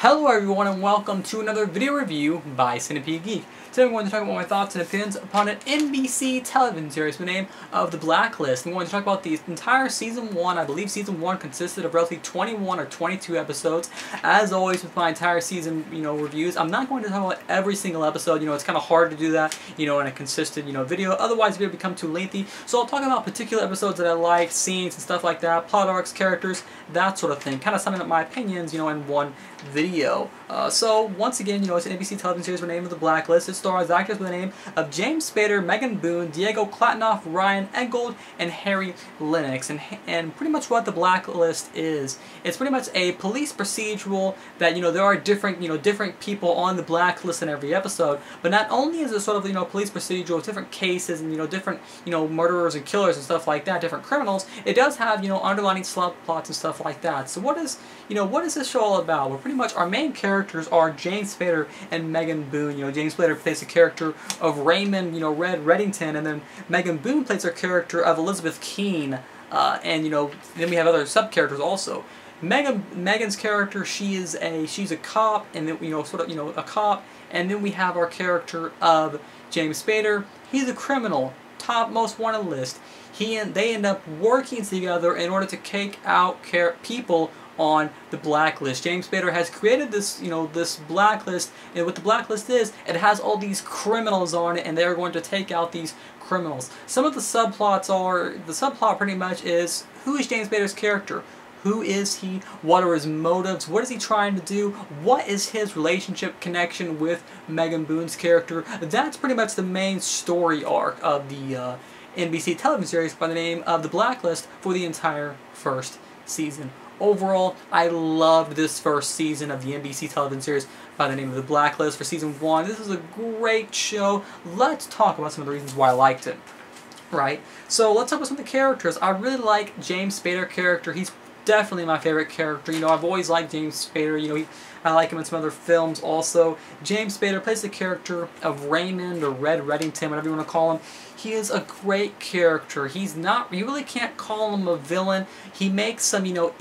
Hello everyone and welcome to another video review by Centipede Geek. Today I'm going to talk about my thoughts and opinions upon an NBC television series with the name of The Blacklist. I'm going to talk about the entire Season 1. I believe Season 1 consisted of roughly 21 or 22 episodes. As always with my entire season, reviews, I'm not going to talk about every single episode. It's kind of hard to do that, in a consistent, video. Otherwise, the video would become too lengthy. So I'll talk about particular episodes that I like, scenes and stuff like that, plot arcs, characters, that sort of thing. Kind of summing up my opinions, in one video. So once again, it's an NBC television series with the name of The Blacklist. It stars actors with the name of James Spader, Megan Boone, Diego Klattenhoff, Ryan Eggold, and Harry Lennox. And pretty much what The Blacklist is, it's pretty much a police procedural that, there are different people on the blacklist in every episode. But not only is it sort of, police procedural with different cases and, different, murderers and killers and stuff like that, different criminals, it does have, underlining subplots and stuff like that. So what is this show all about? Well, pretty much our main characters are James Spader and Megan Boone. James Spader plays the character of Raymond, Red Reddington, and then Megan Boone plays her character of Elizabeth Keene, and then we have other sub-characters also. Megan's character, she's a cop, and then a cop, and then we have our character of James Spader. He's a criminal, top most wanted list. They end up working together in order to take out people on the blacklist. James Spader has created this, this blacklist, and what the blacklist is, it has all these criminals on it, and they're going to take out these criminals. Some of the subplots are, the subplot pretty much is, who is James Spader's character? Who is he? What are his motives? What is he trying to do? What is his relationship connection with Megan Boone's character? That's pretty much the main story arc of the NBC television series by the name of The Blacklist for the entire first season. Overall, I loved this first season of the NBC television series by the name of The Blacklist for Season 1. This is a great show. Let's talk about some of the reasons why I liked it. Right? So let's talk about some of the characters. I really like James Spader character. He's definitely my favorite character. I've always liked James Spader. I like him in some other films also. James Spader plays the character of Raymond or Red Reddington, whatever you want to call him. He is a great character. He's not, you really can't call him a villain. He makes some, you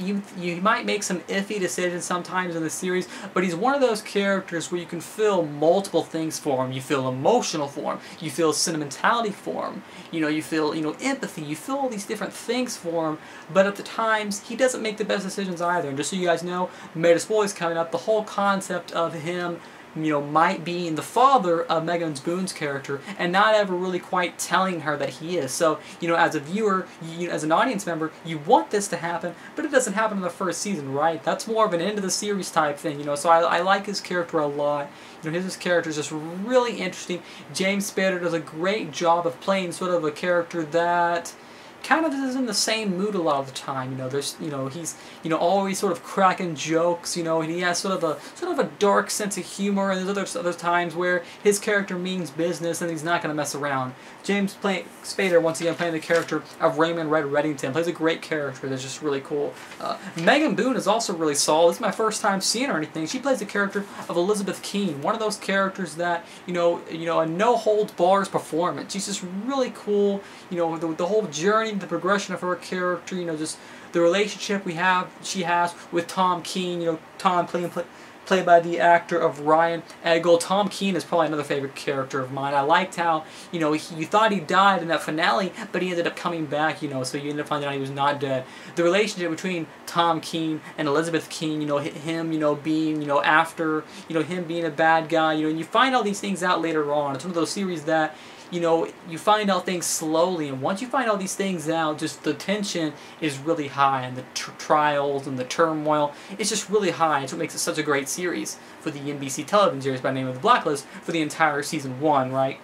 might make some iffy decisions sometimes in the series, but he's one of those characters where you can feel multiple things for him. You feel emotional for him. You feel sentimentality for him. You feel, empathy. You feel all these different things for him, but at the times, he doesn't make the best decisions either. And just so you guys know, Major Spoilers coming up, the whole concept of him might be the father of Megan Boone's character and not ever really quite telling her that he is. So, as a viewer, as an audience member, you want this to happen, but it doesn't happen in the first season, right? That's more of an end of the series type thing, so I like his character a lot. His character is just really interesting. James Spader does a great job of playing sort of a character that kind of is in the same mood a lot of the time. There's, he's, always sort of cracking jokes, and he has sort of a dark sense of humor, and there's other times where his character means business and he's not going to mess around. James Spader, once again, playing the character of Raymond Red Reddington, plays a great character that's just really cool. Megan Boone is also really solid. This is my first time seeing her or anything. She plays the character of Elizabeth Keene, one of those characters that, a no-holds-bars performance. She's just really cool. The whole journey, the progression of her character, just the relationship she has with Tom Keene, Tom played by the actor of Ryan Eggold. Tom Keene is probably another favorite character of mine. I liked how, you thought he died in that finale, but he ended up coming back, so you ended up finding out he was not dead. The relationship between Tom Keene and Elizabeth Keene, him, being, after, him being a bad guy, and you find all these things out later on. It's one of those series that, you find out things slowly, and once you find all these things out, just the tension is really high, and the trials and the turmoil, it's just really high. It's what makes it such a great series for the NBC television series by the name of The Blacklist for the entire Season 1, right?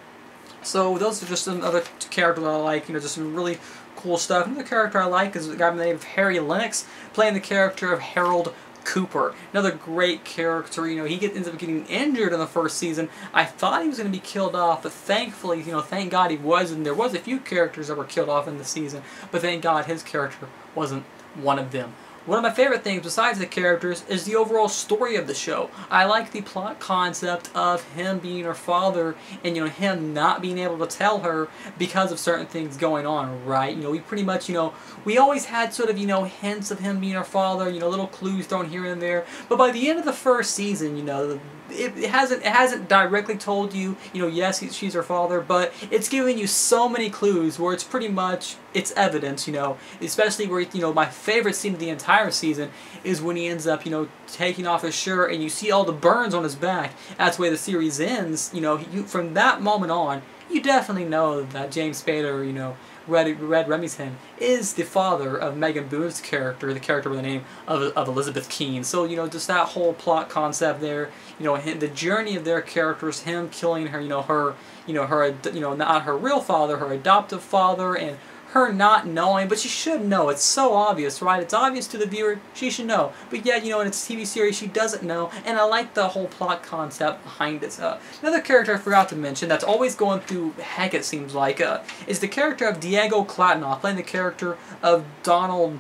So those are just some other characters that I like, just some really cool stuff. Another character I like is a guy by the name of Harry Lennox, playing the character of Harold Cooper. Another great character. He ends up getting injured in the first season. I thought he was going to be killed off, but thankfully, thank God he wasn't. There was a few characters that were killed off in the season, but thank God his character wasn't one of them. One of my favorite things, besides the characters, is the overall story of the show. I like the plot concept of him being her father and, you know, him not being able to tell her because of certain things going on, right? You know, we pretty much, you know, we always had sort of, you know, hints of him being her father, you know, little clues thrown here and there. But by the end of the first season, you know, it hasn't directly told you, you know, yes, she's her father, but it's giving you so many clues where it's pretty much, it's evidence, you know, especially where, you know, my favorite scene of the entire season is when he ends up, you know, taking off his shirt and you see all the burns on his back. That's the way the series ends, you know, from that moment on, you definitely know that James Spader, you know, Red Remington, is the father of Megan Boone's character, the character by the name of Elizabeth Keene. So, you know, just that whole plot concept there, you know, the journey of their characters, him killing her, you know, her, not her real father, her adoptive father, and her not knowing, but she should know. It's so obvious, right? It's obvious to the viewer. She should know. But yet, you know, in its TV series, she doesn't know, and I like the whole plot concept behind it. Another character I forgot to mention that's always going through heck, it seems like, is the character of Diego Klattenhoff, playing the character of Donald.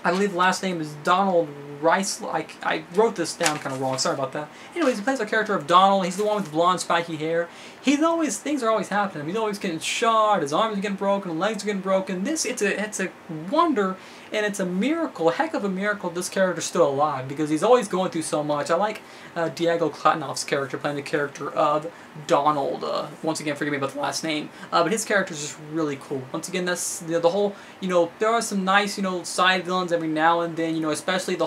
I believe the last name is Donald Rice. I wrote this down kind of wrong. Sorry about that. Anyways, he plays the character of Donald. He's the one with the blonde, spiky hair. Things are always happening. He's always getting shot. His arms are getting broken. Legs are getting broken. It's a wonder, and it's a miracle, a heck of a miracle this character's still alive, because he's always going through so much. I like Diego Klattenhoff's character, playing the character of Donald. Once again, forgive me about the last name. But his character is just really cool. Once again, that's the whole, you know, there are some nice, you know, side villains every now and then, you know, especially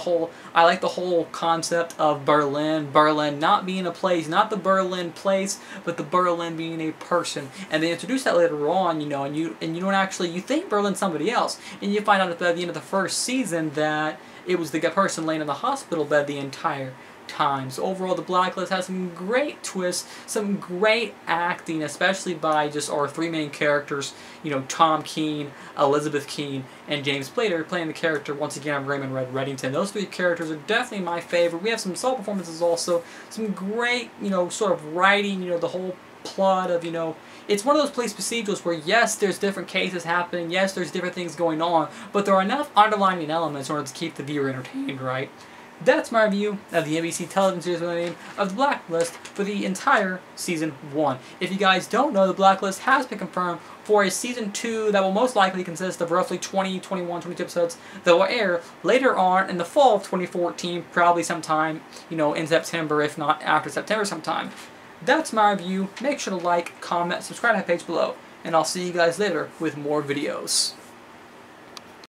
I like the whole concept of Berlin not being a place, not the Berlin place, but the Berlin being a person. And they introduce that later on, you know, and you don't actually, you think Berlin's somebody else, and you find out at the end of the first season that it was the person laying in the hospital bed the entire time. So overall, the Blacklist has some great twists, some great acting, especially by just our three main characters, you know, Tom Keene, Elizabeth Keene, and James Spader, playing the character, once again, of Raymond Red Reddington. Those three characters are definitely my favorite. We have some solid performances also, some great, you know, sort of writing, you know, the whole plot of, you know, it's one of those police procedurals where, yes, there's different cases happening, yes, there's different things going on, but there are enough underlining elements in order to keep the viewer entertained, right? That's my review of the NBC television series with the name of The Blacklist for the entire Season 1. If you guys don't know, The Blacklist has been confirmed for a Season 2 that will most likely consist of roughly 20, 21, 22 episodes that will air later on in the fall of 2014, probably sometime, you know, in September, if not after September sometime. That's my review. Make sure to like, comment, subscribe to my page below, and I'll see you guys later with more videos.